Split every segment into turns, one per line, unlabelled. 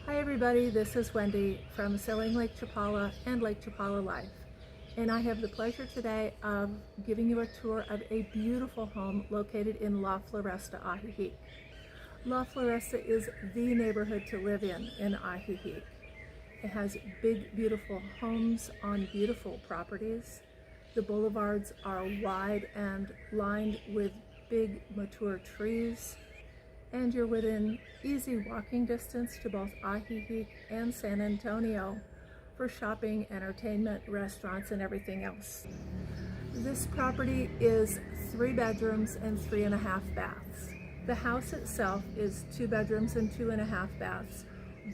Hi everybody, this is Wendy from Sailing Lake Chapala and Lake Chapala Life. And I have the pleasure today of giving you a tour of a beautiful home located in La Floresta Ajijic. La Floresta is the neighborhood to live in Ajijic. It has big, beautiful homes on beautiful properties. The boulevards are wide and lined with big, mature trees. And you're within easy walking distance to both Ajijic and San Antonio for shopping, entertainment, restaurants, and everything else. This property is 3 bedrooms and 3.5 baths. The house itself is 2 bedrooms and 2.5 baths.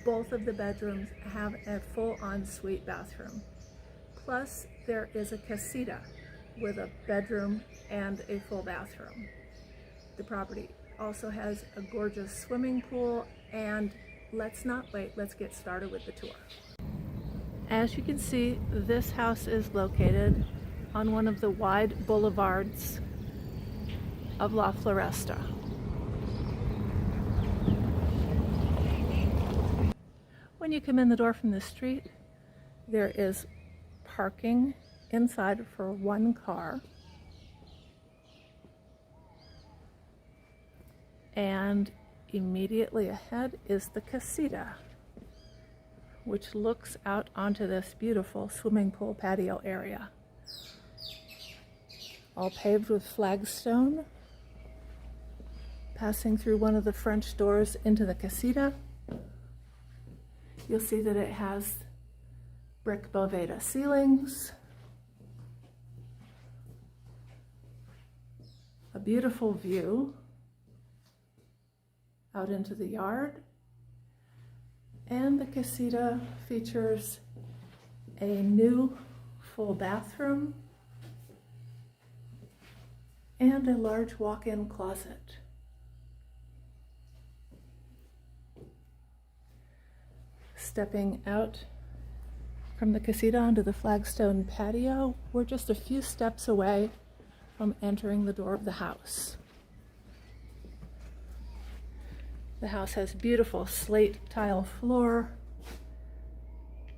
Both of the bedrooms have a full ensuite bathroom. Plus, there is a casita with a bedroom and a full bathroom. The property also has a gorgeous swimming pool, and let's not wait, let's get started with the tour. As you can see, this house is located on one of the wide boulevards of La Floresta. When you come in the door from the street, there is parking inside for 1 car. And immediately ahead is the casita, which looks out onto this beautiful swimming pool patio area. All paved with flagstone. Passing through one of the French doors into the casita, you'll see that it has brick Boveda ceilings, a beautiful view out into the yard, and the casita features a new full bathroom and a large walk-in closet. Stepping out from the casita onto the flagstone patio, we're just a few steps away from entering the door of the house. The house has beautiful slate tile floor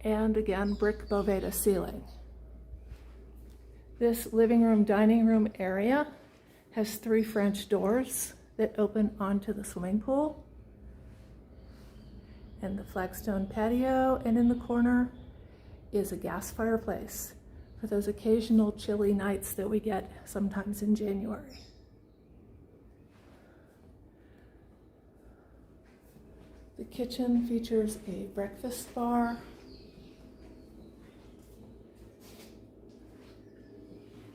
and again brick Boveda ceiling. This living room dining room area has 3 French doors that open onto the swimming pool and the flagstone patio, and in the corner is a gas fireplace for those occasional chilly nights that we get sometimes in January. The kitchen features a breakfast bar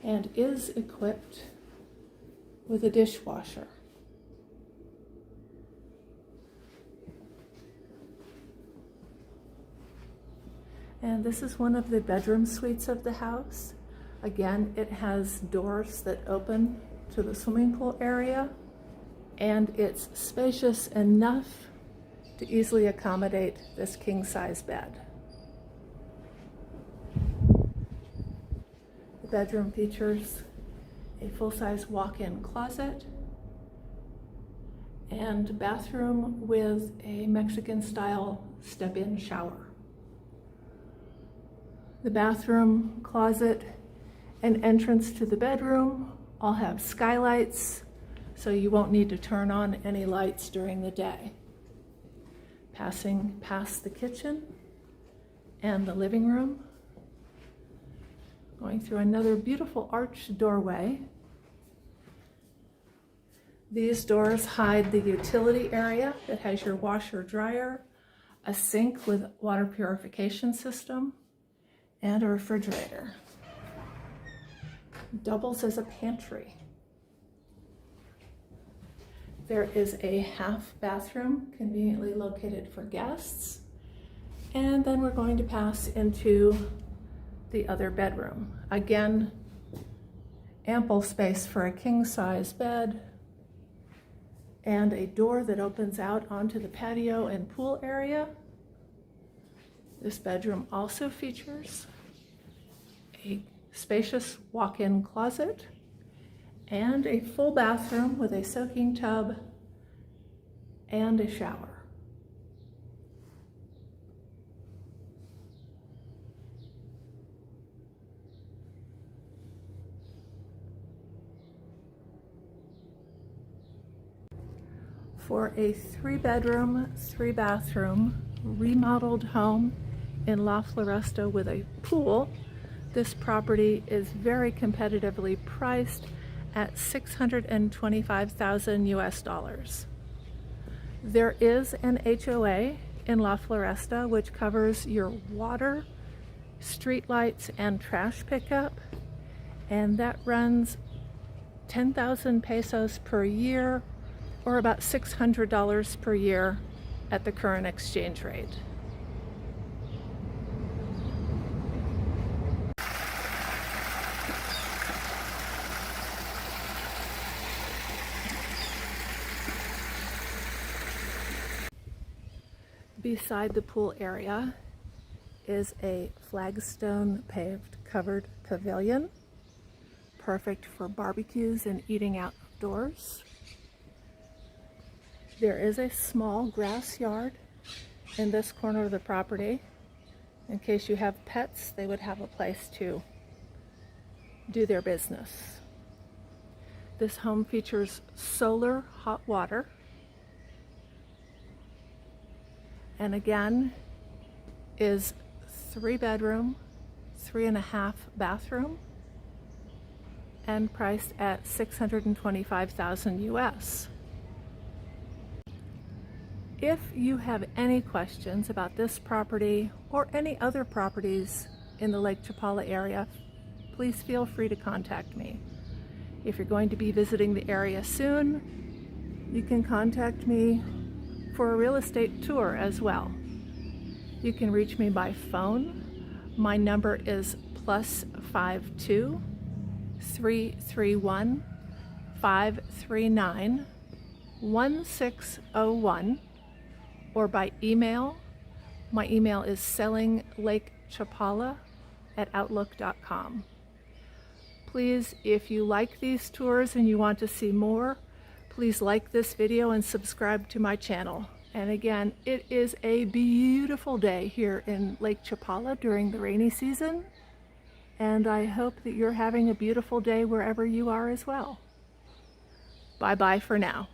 and is equipped with a dishwasher. And this is one of the bedroom suites of the house. Again, it has doors that open to the swimming pool area, and it's spacious enough to easily accommodate this king-size bed. The bedroom features a full-size walk-in closet and bathroom with a Mexican-style step-in shower. The bathroom, closet, and entrance to the bedroom all have skylights, so you won't need to turn on any lights during the day. Passing past the kitchen and the living room, going through another beautiful arched doorway. These doors hide the utility area that has your washer dryer, a sink with water purification system, and a refrigerator. Doubles as a pantry. There is a half bathroom conveniently located for guests. And then we're going to pass into the other bedroom. Again, ample space for a king-size bed and a door that opens out onto the patio and pool area. This bedroom also features a spacious walk-in closet and a full bathroom with a soaking tub and a shower. for a 3-bedroom, 3-bathroom remodeled home in La Floresta with a pool. This property is very competitively priced at $625,000 US. There is an HOA in La Floresta which covers your water, street lights, and trash pickup, and that runs 10,000 pesos per year, or about $600 per year at the current exchange rate. Beside the pool area is a flagstone paved covered pavilion, perfect for barbecues and eating outdoors. There is a small grass yard in this corner of the property. In case you have pets, they would have a place to do their business. This home features solar hot water, and again is 3-bedroom, 3.5 bathroom, and priced at $625,000 US. If you have any questions about this property or any other properties in the Lake Chapala area, please feel free to contact me. If you're going to be visiting the area soon, you can contact me for a real estate tour as well. You can reach me by phone. My number is +52 331 539 1601, or by email. My email is sellinglakechapala@outlook.com. Please, if you like these tours and you want to see more, please like this video and subscribe to my channel. And again, it is a beautiful day here in Lake Chapala during the rainy season, and I hope that you're having a beautiful day wherever you are as well. Bye-bye for now.